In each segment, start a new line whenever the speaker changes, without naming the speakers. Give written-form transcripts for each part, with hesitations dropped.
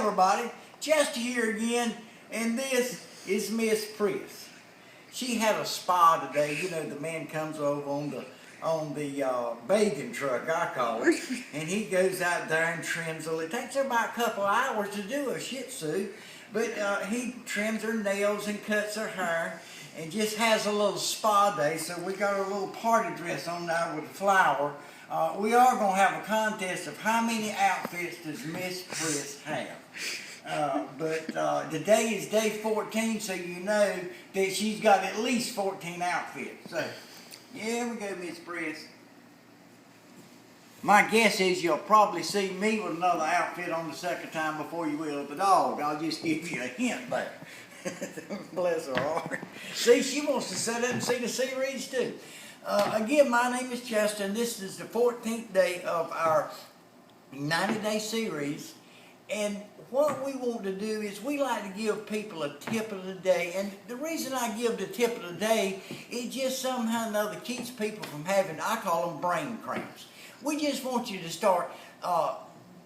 everybody, Chester here again, and this is Miss Priss. She had a spa today. You know, the man comes over on the bathing truck, I call it, and he goes out there and trims her. It takes her about a couple of hours to do a Shih Tzu, but he trims her nails and cuts her hair and just has a little spa day. So we got a little party dress on there with a flower. We are going to have a contest of how many outfits does Miss Priss have. But today is day 14, so you know that she's got at least 14 outfits. So, yeah, we go, Miss Priss. My guess is you'll probably see me with another outfit on the second time before you will the dog. I'll just give you a hint there. Bless her heart. See, she wants to sit up and see the series too. Again, my name is Chester, and this is the 14th day of our 90-day series. And what we want to do is we like to give people a tip of the day. And the reason I give the tip of the day is just somehow or another keeps people from having, I call them brain cramps. We just want you to start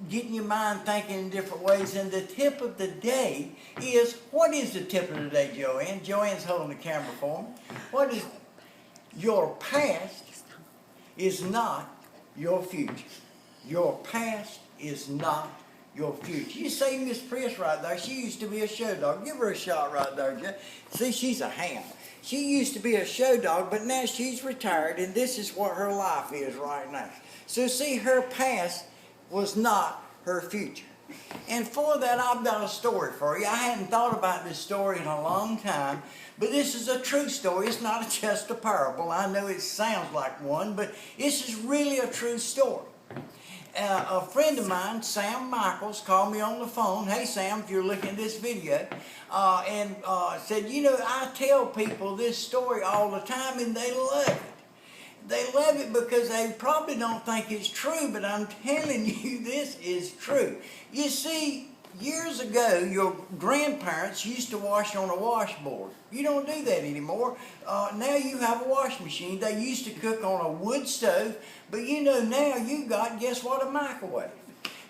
getting your mind thinking in different ways. And the tip of the day is, what is the tip of the day, Joanne? Joanne's holding the camera for me. What is your past is not your future. Your past is not your future. You see Miss Priss right there. She used to be a show dog. Give her a shot right there, Jeff. See, she's a ham. She used to be a show dog, but now she's retired, and this is what her life is right now. So see, her past was not her future. And for that, I've got a story for you. I hadn't thought about this story in a long time, but this is a true story. It's not just a parable. I know it sounds like one, but this is really a true story. A friend of mine, Sam Michaels, called me on the phone. Hey, Sam, if you're looking at this video, and said, you know, I tell people this story all the time, and they love it. They love it because they probably don't think it's true, but I'm telling you, this is true. You see, years ago, your grandparents used to wash on a washboard. You don't do that anymore. Now you have a wash machine. They used to cook on a wood stove, but you know now you got, guess what, a microwave.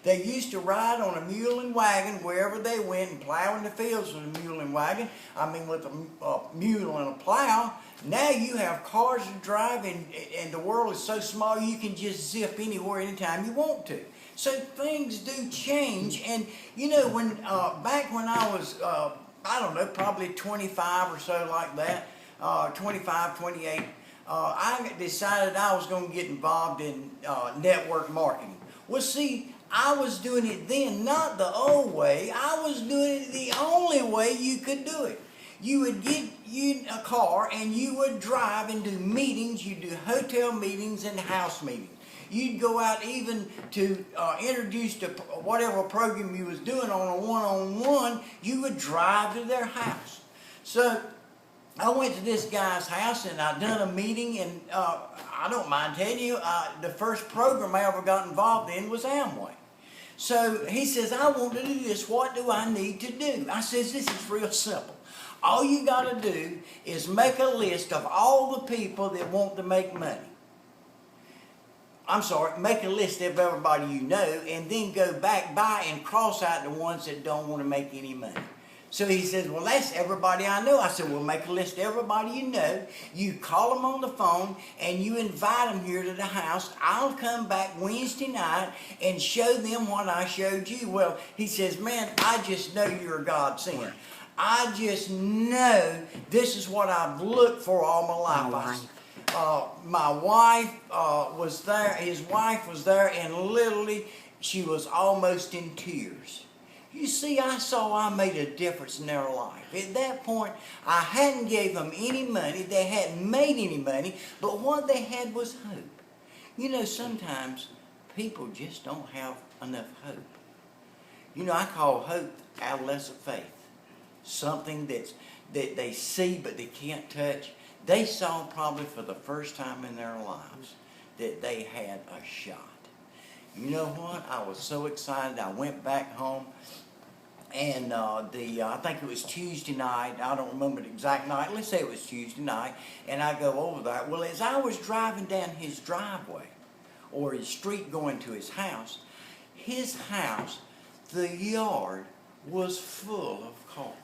They used to ride on a mule and wagon wherever they went and plow in the fields with a mule and wagon. I mean, with a mule and a plow. Now you have cars to drive, and the world is so small you can just zip anywhere anytime you want to. So things do change, and you know, when back when I was, I don't know, probably 25 or so like that, 25, 28, I decided I was going to get involved in network marketing. Well, see, I was doing it then, not the old way. I was doing it the only way you could do it. You would get a car and you would drive and do meetings. You'd do hotel meetings and house meetings. You'd go out even to introduce to whatever program you was doing on a one-on-one. You would drive to their house. So I went to this guy's house and I done a meeting, and I don't mind telling you, the first program I ever got involved in was Amway. So he says, I want to do this. What do I need to do? I says, this is real simple. All you got to do is make a list of all the people that want to make money. I'm sorry, make a list of everybody you know, and then go back by and cross out the ones that don't want to make any money. So he says, well, that's everybody I know. I said, well, make a list of everybody you know. You call them on the phone, and you invite them here to the house. I'll come back Wednesday night and show them what I showed you. Well, he says, man, I just know you're a godsend. I just know this is what I've looked for all my life. My wife was there, his wife was there, and literally she was almost in tears. You see, I saw I made a difference in their life. At that point, I hadn't gave them any money. They hadn't made any money, but what they had was hope. You know, sometimes people just don't have enough hope. You know, I call hope adolescent faith. Something that they see but they can't touch. They saw probably for the first time in their lives that they had a shot. You know what? I was so excited. I went back home, and I think it was Tuesday night. I don't remember the exact night. Let's say it was Tuesday night, and I go over there. Well, as I was driving down his driveway or his street going to his house the yard was full of cars.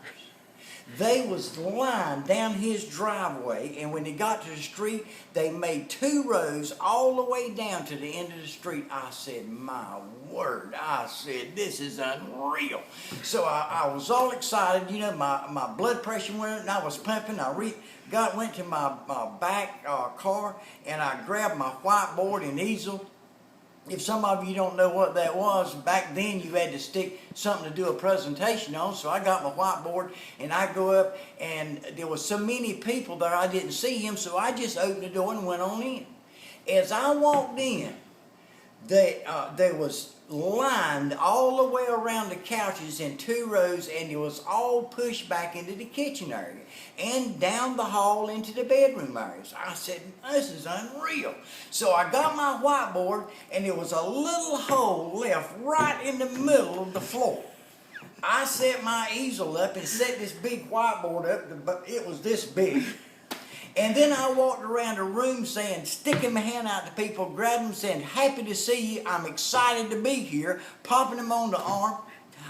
They was lined down his driveway, and when they got to the street, they made 2 rows all the way down to the end of the street. I said, my word, I said, this is unreal. So I was all excited, you know, my blood pressure went up, and I was pumping. Went to my back car, and I grabbed my whiteboard and easel. If some of you don't know what that was, back then you had to stick something to do a presentation on. So I got my whiteboard and I go up, and there was so many people there I didn't see him, so I just opened the door and went on in. As I walked in, they was lined all the way around the couches in 2 rows, and it was all pushed back into the kitchen area and down the hall into the bedroom areas. I said, this is unreal. So I got my whiteboard, and there was a little hole left right in the middle of the floor. I set my easel up and set this big whiteboard up, but it was this big. And then I walked around the room saying, sticking my hand out to people, grabbing them, saying, happy to see you, I'm excited to be here, popping them on the arm.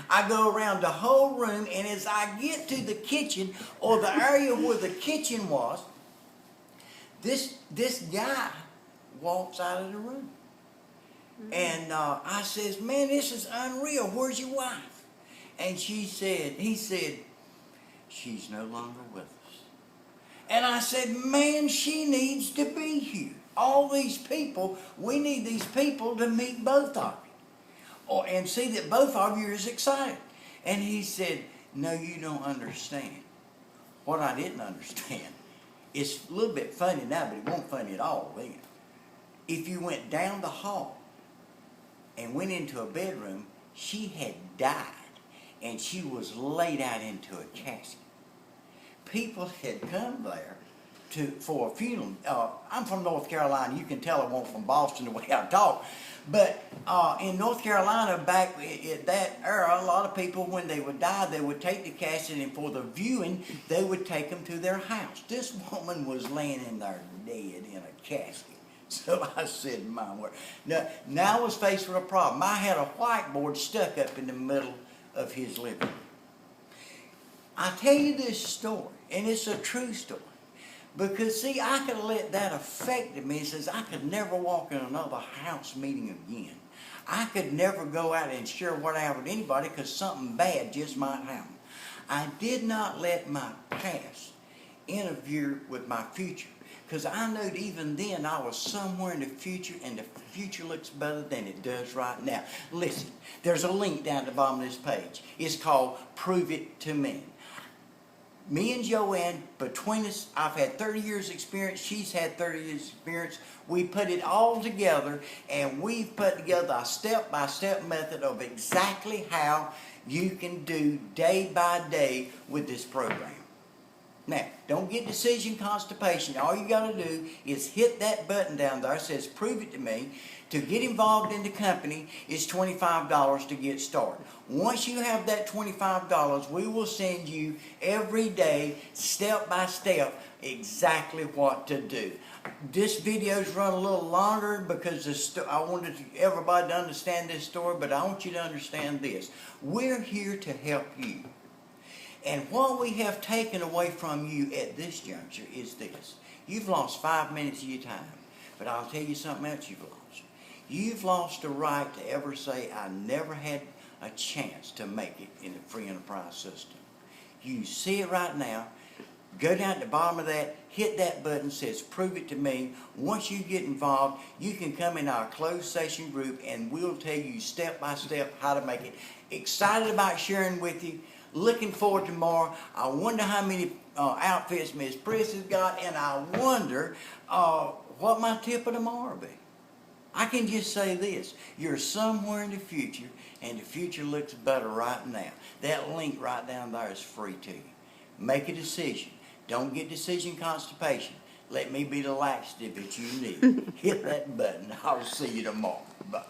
I go around the whole room, and as I get to the kitchen, or the area where the kitchen was, this guy walks out of the room. And I says, man, this is unreal, where's your wife? And he said, she's no longer with us. And I said, man, she needs to be here. All these people, we need these people to meet both of you. And see that both of you is excited. And he said, no, you don't understand. What I didn't understand, it's a little bit funny now, but it wasn't funny at all then. If you went down the hall and went into a bedroom, she had died, and she was laid out into a casket. People had come there for a funeral. I'm from North Carolina. You can tell I won't from Boston the way I talk. But in North Carolina, back at that era, a lot of people, when they would die, they would take the casket, and for the viewing, they would take them to their house. This woman was laying in there dead in a casket. So I said, my word. Now I was faced with a problem. I had a whiteboard stuck up in the middle of his living room. I tell you this story, and it's a true story, because see, I could let that affect me. It says I could never walk in another house meeting again. I could never go out and share what I have with anybody, because something bad just might happen. I did not let my past interfere with my future, because I knew even then I was somewhere in the future, and the future looks better than it does right now. Listen, there's a link down at the bottom of this page. It's called Prove It to Me. Me and Joanne, between us, I've had 30 years experience, she's had 30 years experience. We put it all together, and we've put together a step-by-step method of exactly how you can do day by day with this program. Now, don't get decision constipation. All you got to do is hit that button down there that says Prove It to Me. To get involved in the company is $25 to get started. Once you have that $25, we will send you every day, step by step, exactly what to do. This video's run a little longer because I wanted everybody to understand this story, but I want you to understand this. We're here to help you. And what we have taken away from you at this juncture is this. You've lost 5 minutes of your time, but I'll tell you something else you've lost. You've lost the right to ever say, I never had a chance to make it in the free enterprise system. You see it right now. Go down at the bottom of that, hit that button that says Prove It to Me. Once you get involved, you can come in our closed session group, and we'll tell you step by step how to make it. Excited about sharing with you. Looking forward to tomorrow. I wonder how many outfits Miss Priss has got, and I wonder what my tip of tomorrow will be. I can just say this. You're somewhere in the future, and the future looks better right now. That link right down there is free to you. Make a decision. Don't get decision constipation. Let me be the laxative that you need. Hit that button. I'll see you tomorrow. Bye.